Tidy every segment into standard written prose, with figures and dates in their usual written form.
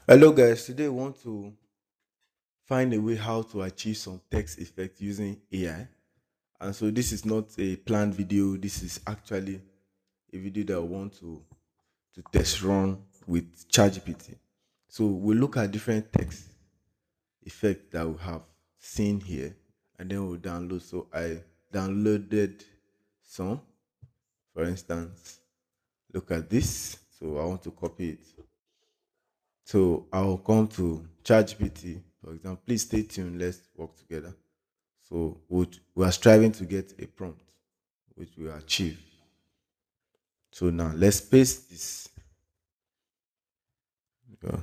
Hello guys, today we want to find a way how to achieve some text effect using AI. And so this is not a planned video, this is actually a video that I want to test run with ChatGPT. So we'll look at different text effects that we have seen here and then we'll download. So I downloaded some, for instance, look at this. So I want to copy it. So I'll come to ChatGPT, for example. Please stay tuned. Let's work together. So we are striving to get a prompt, which we will achieve. So now let's paste this. Yeah.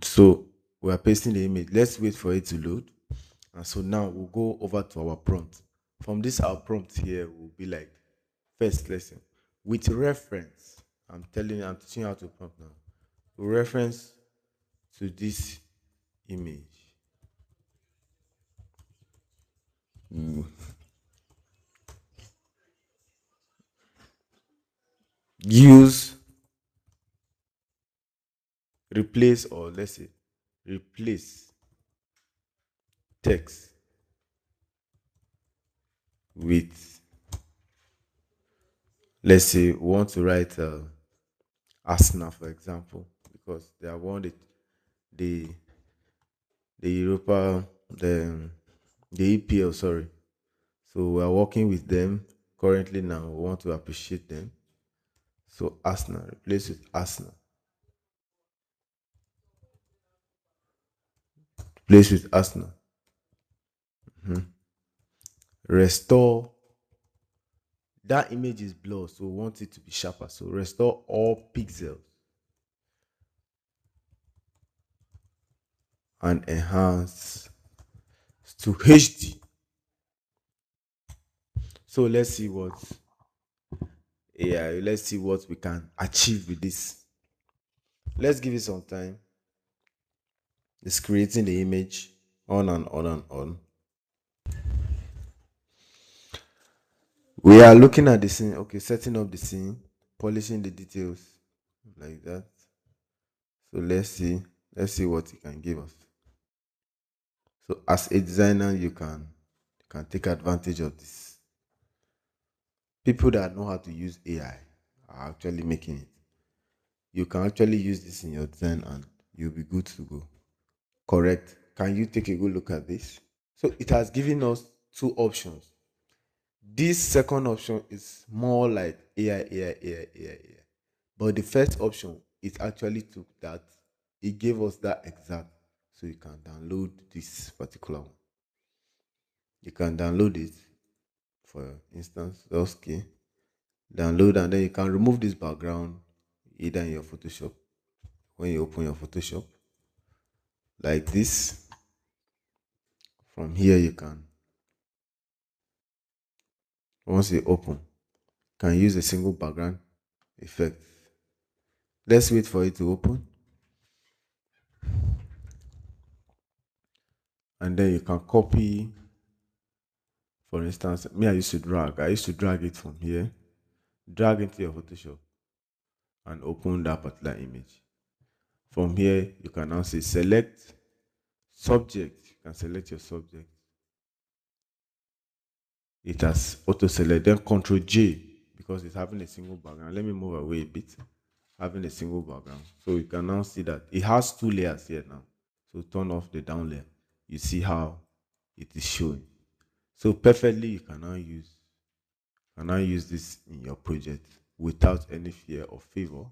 So we are pasting the image. Let's wait for it to load. And so now we'll go over to our prompt. From this, our prompt here will be like first lesson with reference. I'm teaching you how to prompt now. With reference to this image. Use replace or let's say replace text with, let's say we want to write Arsenal, for example, because they have won the the Europa the EPL, sorry. So we are working with them currently now. We want to appreciate them. So Arsenal, replace with Arsenal. Replace with Arsenal. Restore. That image is blurred, so we want it to be sharper. So restore all pixels and enhance to HD. So let's see what we can achieve with this. Let's give it some time. It's creating the image on and on and on. We are looking at the scene, okay, setting up the scene, polishing the details like that. So let's see what it can give us. So as a designer, you can take advantage of this. People that know how to use AI are actually making it. You can actually use this in your design and you'll be good to go. Correct. Can you take a good look at this? So it has given us two options. This second option is more like AI. But the first option, it actually took that. It gave us that exact. So you can download this particular one. You can download it, for instance. Okay. Download and then you can remove this background either in your Photoshop. When you open your Photoshop, like this, from here you can, once you open, can use a single background effect. Let's wait for it to open. And then you can copy, for instance, me, I used to drag it from here, drag into your Photoshop and open that particular image. From here, you can now say select subject. You can select your subject. It has auto select, then Control J because it's having a single background. Let me move away a bit. Having a single background. So you can now see that it has two layers here now. So turn off the down layer. You see how it is showing. So perfectly you can now use this in your project without any fear or favor.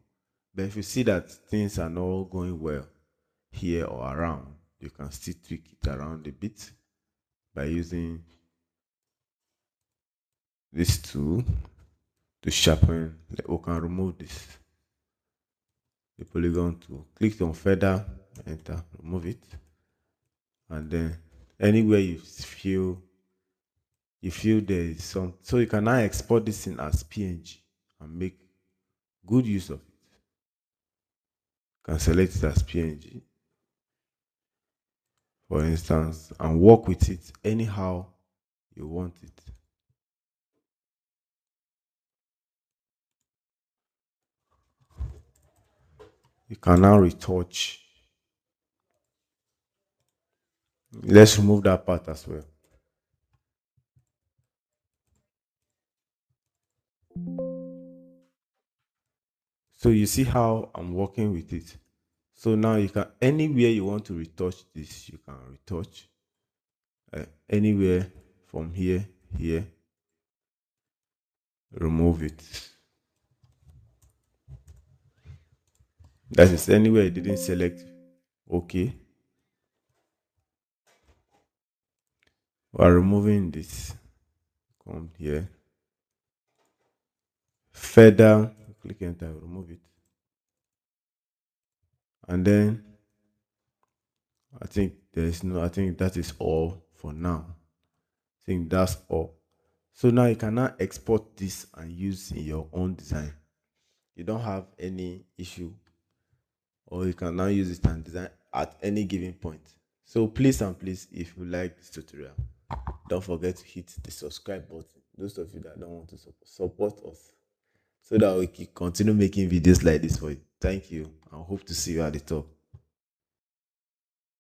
But if you see that things are not going well here or around, you can still tweak it around a bit by using this tool to sharpen. We can remove this, the polygon tool. Click on feather, enter, remove it, and then anywhere you feel there is some, so you can now export this in as PNG and make good use of it. You can select it as PNG, for instance, and work with it anyhow you want it. You can now retouch. Let's remove that part as well. So you see how I'm working with it. So now you can anywhere you want to retouch this, you can retouch. Anywhere from here, remove it. That is anywhere you didn't select. Okay, we're removing this. Come here, further, click enter, remove it, and then I think there's no. I think that is all for now. I think that's all. So now you can now export this and use in your own design. You don't have any issue, or you can now use it and design at any given point. So please and please, if you like this tutorial, don't forget to hit the subscribe button. Those of you that don't want to support us, so that we can continue making videos like this for you. Thank you. I hope to see you at the top.